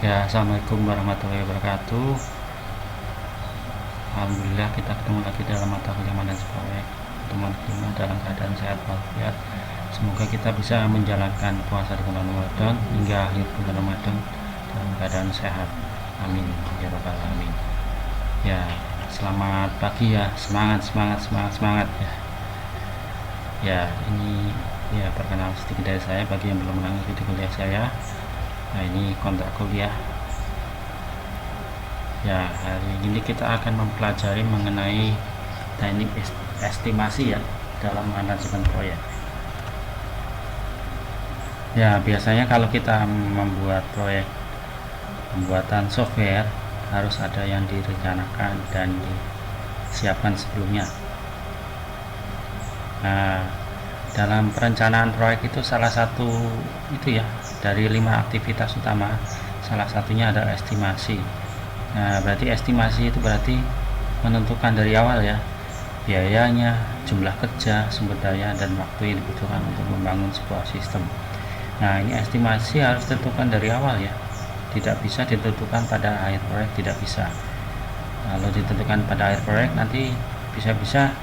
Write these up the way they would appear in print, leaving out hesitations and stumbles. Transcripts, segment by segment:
Ya, assalamualaikum warahmatullahi wabarakatuh. Alhamdulillah kita ketemu lagi dalam mata kuliah manajerial proyek. Teman kelima dalam keadaan sehat walafiat. Semoga kita bisa menjalankan puasa di bulan Ramadan hingga akhir bulan Ramadan dalam keadaan sehat. Amin ya rabbal alamin. Ya, selamat pagi ya. Semangat ya. Ya, ini ya perkenalan sedikit dari saya bagi yang belum mengikuti kuliah saya. Nah, ini kontrak kuliah. Ya, hari ini kita akan mempelajari mengenai teknik estimasi ya dalam manajemen proyek. Ya, biasanya kalau kita membuat proyek pembuatan software harus ada yang direncanakan dan disiapkan sebelumnya. Nah, dalam perencanaan proyek itu salah satu itu ya dari 5 aktivitas utama, salah satunya adalah estimasi. Nah, berarti estimasi itu berarti menentukan dari awal ya biayanya, jumlah kerja, sumber daya, dan waktu yang dibutuhkan untuk membangun sebuah sistem. Nah, ini estimasi harus ditentukan dari awal ya, tidak bisa ditentukan pada akhir proyek, tidak bisa. Kalau ditentukan pada akhir proyek nanti bisa-bisa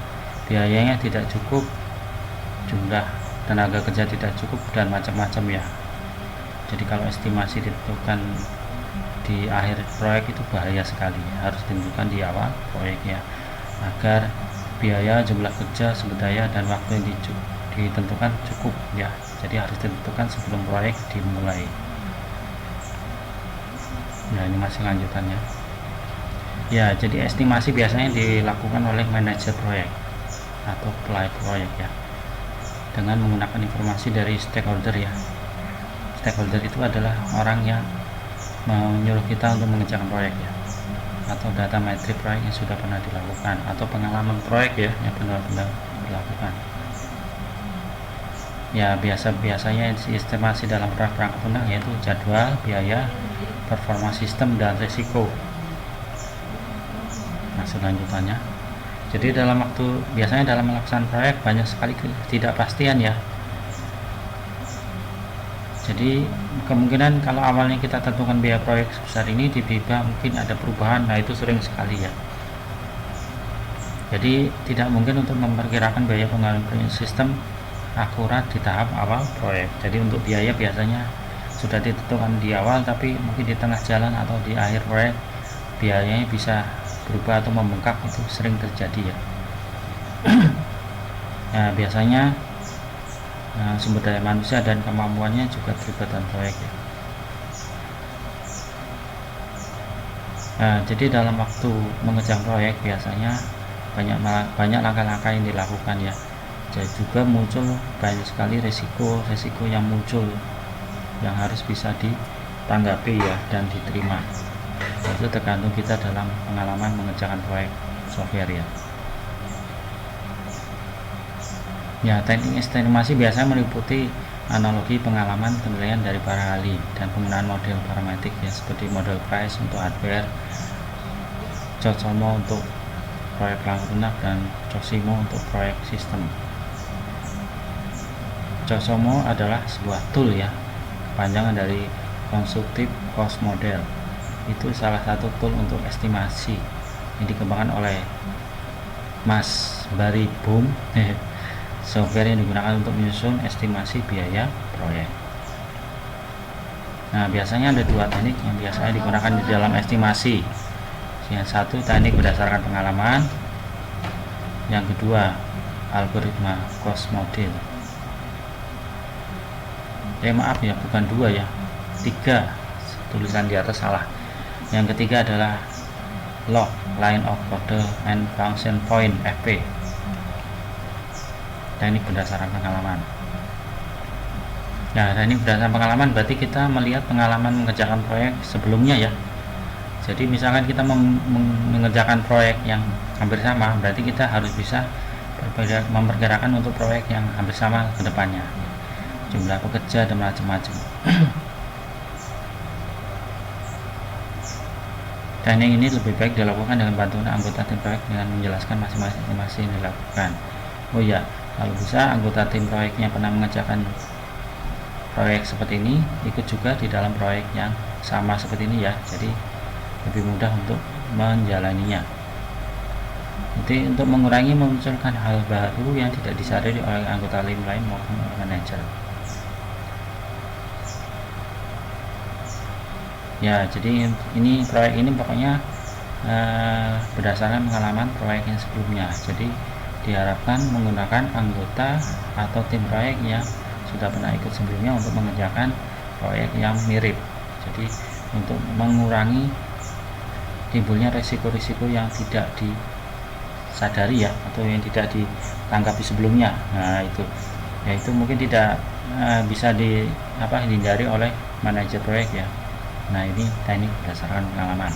biayanya tidak cukup, jumlah tenaga kerja tidak cukup, dan macam-macam ya. Jadi kalau estimasi ditentukan di akhir proyek itu bahaya sekali, harus ditentukan di awal proyek ya, agar biaya, jumlah kerja, sumber daya, dan waktu yang ditentukan cukup ya. Jadi harus ditentukan sebelum proyek dimulai. Nah, ini masih lanjutannya ya. Jadi estimasi biasanya dilakukan oleh manajer proyek atau pelayan proyek ya, dengan menggunakan informasi dari stakeholder ya. Stakeholder itu adalah orang yang menyuruh kita untuk mengerjakan proyek ya, atau data metrik proyek yang sudah pernah dilakukan, atau pengalaman proyek ya yang benar-benar dilakukan ya. Biasanya estimasi dalam proyek perangkat lunak yaitu jadwal, biaya, performa sistem, dan risiko. Nah, selanjutnya, jadi biasanya dalam melaksanakan proyek banyak sekali ketidakpastian ya. Jadi kemungkinan kalau awalnya kita tentukan biaya proyek sebesar ini, tiba-tiba mungkin ada perubahan. Nah, itu sering sekali ya. Jadi tidak mungkin untuk memperkirakan biaya pengembangan sistem akurat di tahap awal proyek. Jadi untuk biaya biasanya sudah ditentukan di awal, tapi mungkin di tengah jalan atau di akhir proyek biayanya bisa berubah atau membengkak, itu sering terjadi ya. Nah, biasanya sumber daya manusia dan kemampuannya juga terlibat dalam proyek ya. Nah, jadi dalam waktu mengerjakan proyek biasanya banyak langkah-langkah yang dilakukan ya. Jadi juga muncul banyak sekali resiko yang muncul yang harus bisa ditanggapi ya dan diterima. Itu tergantung kita dalam pengalaman mengerjakan proyek software ya. Ya, teknik estimasi biasanya meliputi analogi pengalaman penilaian dari para ahli dan penggunaan model parametrik ya, seperti model price untuk hardware, COSMO untuk proyek perangkat lunak, dan COSIMO untuk proyek sistem. COSMO adalah sebuah tool ya, panjangan dari Constructive Cost Model. Itu salah satu tool untuk estimasi yang dikembangkan oleh Mas Barry Boom, software yang digunakan untuk menyusun estimasi biaya proyek. Nah, biasanya ada 2 teknik yang biasanya digunakan di dalam estimasi. Yang satu teknik berdasarkan pengalaman, yang kedua algoritma cost model. Maaf ya, bukan 2 ya, 3, tulisan di atas salah. Yang ketiga adalah log, line of code, and function point FP, teknik berdasarkan pengalaman. Nah, teknik berdasarkan pengalaman berarti kita melihat pengalaman mengerjakan proyek sebelumnya ya. Jadi misalkan kita mengerjakan proyek yang hampir sama, berarti kita harus bisa memperkirakan untuk proyek yang hampir sama ke depannya, jumlah pekerja dan macam-macam. Teknik ini lebih baik dilakukan dengan bantuan anggota tim proyek dengan menjelaskan masing-masing yang dilakukan. Oh ya, kalau bisa anggota tim proyeknya pernah mengerjakan proyek seperti ini, ikut juga di dalam proyek yang sama seperti ini ya, jadi lebih mudah untuk menjalaninya. Jadi untuk mengurangi memunculkan hal baru yang tidak disadari oleh anggota tim lain maupun manajer. Ya, jadi ini proyek ini pokoknya berdasarkan pengalaman proyek yang sebelumnya. Jadi diharapkan menggunakan anggota atau tim proyek yang sudah pernah ikut sebelumnya untuk mengerjakan proyek yang mirip. Jadi untuk mengurangi timbulnya resiko-risiko yang tidak disadari ya, atau yang tidak ditanggapi sebelumnya. Nah itu, yaitu mungkin tidak bisa dihindari oleh manajer proyek ya. Nah ini teknik berdasarkan pengalaman.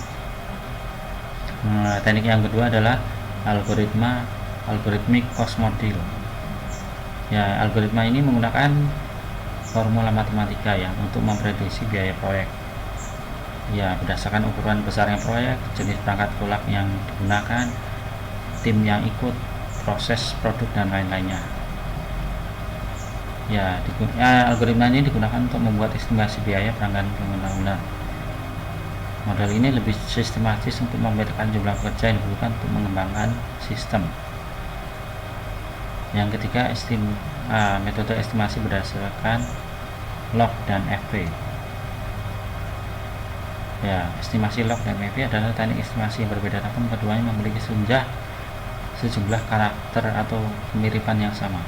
Teknik yang kedua adalah algoritmic cost model. Ya, algoritma ini menggunakan formula matematika ya untuk memprediksi biaya proyek. Ya, berdasarkan ukuran besarnya proyek, jenis perangkat kolak yang digunakan, tim yang ikut, proses produk dan lain-lainnya. Ya, algoritma ini digunakan untuk membuat estimasi biaya perangkat pembangunan. Model ini lebih sistematis untuk membedakan jumlah pekerja yang dibutuhkan untuk mengembangkan sistem. Yang ketiga, metode estimasi berdasarkan log dan FP. Ya, estimasi log dan FP adalah teknik estimasi yang berbeda, namun keduanya memiliki sejumlah karakter atau kemiripan yang sama.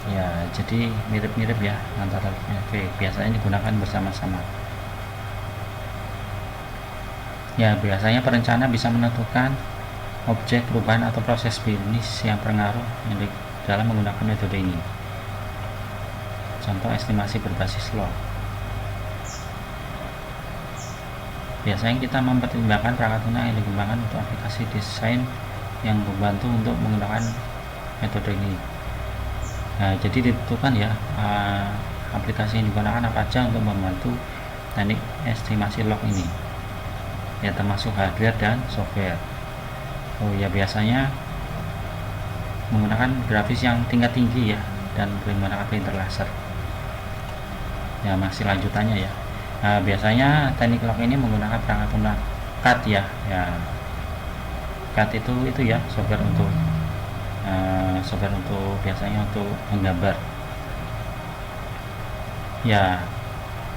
Ya, jadi mirip-mirip ya antara log dan FP. Biasanya digunakan bersama-sama. Ya, biasanya perencana bisa menentukan objek perubahan atau proses bisnis yang berpengaruh dalam menggunakan metode ini. Contoh estimasi berbasis log. Biasanya kita mempertimbangkan perangkat lunak yang dikembangkan untuk aplikasi desain yang membantu untuk menggunakan metode ini. Nah, jadi ditentukan ya aplikasi yang digunakan apa aja untuk membantu teknik estimasi log ini. Ya, termasuk hardware dan software. Oh ya, biasanya menggunakan grafis yang tingkat tinggi ya, dan menggunakan printer laser. Ya, masih lanjutannya ya. Nah, biasanya teknik log ini menggunakan perangkat lunak CAD ya. Ya, CAD itu ya software untuk biasanya untuk menggambar. Ya,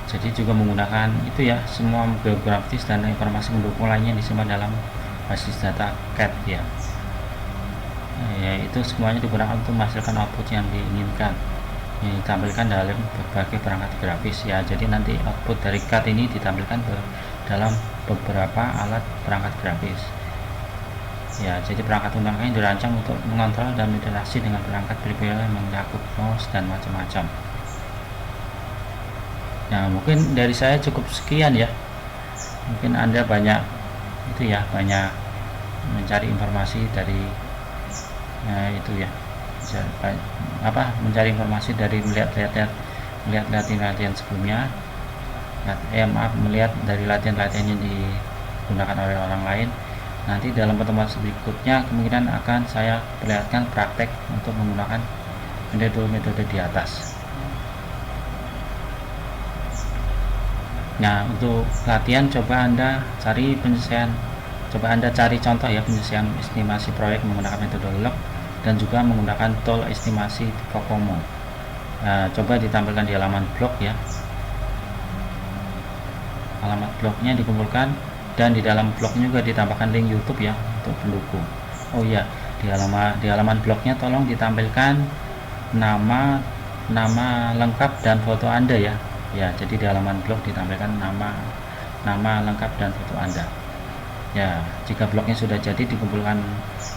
jadi juga menggunakan itu ya, semua geografis dan informasi pendukung lainnya disimpan dalam basis data CAD ya. Ya, itu semuanya digunakan untuk menghasilkan output yang diinginkan, yang ditampilkan dalam berbagai perangkat grafis ya. Jadi nanti output dari CAD ini ditampilkan dalam beberapa alat perangkat grafis ya. Jadi perangkat lunak ini dirancang untuk mengontrol dan berinteraksi dengan perangkat berbeda yang mencakup mouse dan macam-macam. Nah, mungkin dari saya cukup sekian ya. Mungkin Anda banyak mencari informasi dari itu ya. Mencari informasi dari melihat latihan sebelumnya. Melihat dari latihan-latihan yang digunakan oleh orang lain. Nanti dalam pertemuan berikutnya kemungkinan akan saya perlihatkan praktek untuk menggunakan metode di atas. Nah, untuk latihan coba Anda cari contoh ya penyelesaian estimasi proyek menggunakan metode log dan juga menggunakan tool estimasi Kokomo. Nah, coba ditampilkan di halaman blog ya. Alamat blognya dikumpulkan dan di dalam blog juga ditambahkan link YouTube ya untuk pendukung. Oh ya, di halaman blognya tolong ditampilkan nama lengkap dan foto Anda ya. Ya, jadi di halaman blog ditampilkan nama lengkap dan foto Anda. Ya, jika blognya sudah jadi dikumpulkan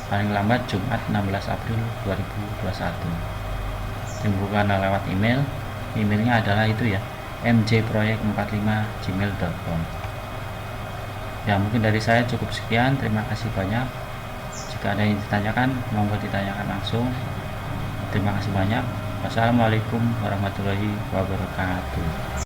paling lambat Jumat 16 April 2021. Dikumpulkan lewat email. Emailnya adalah itu ya, mjproyek45@gmail.com. Ya, mungkin dari saya cukup sekian. Terima kasih banyak. Jika ada yang ditanyakan, monggo ditanyakan langsung. Terima kasih banyak. Wassalamualaikum warahmatullahi wabarakatuh.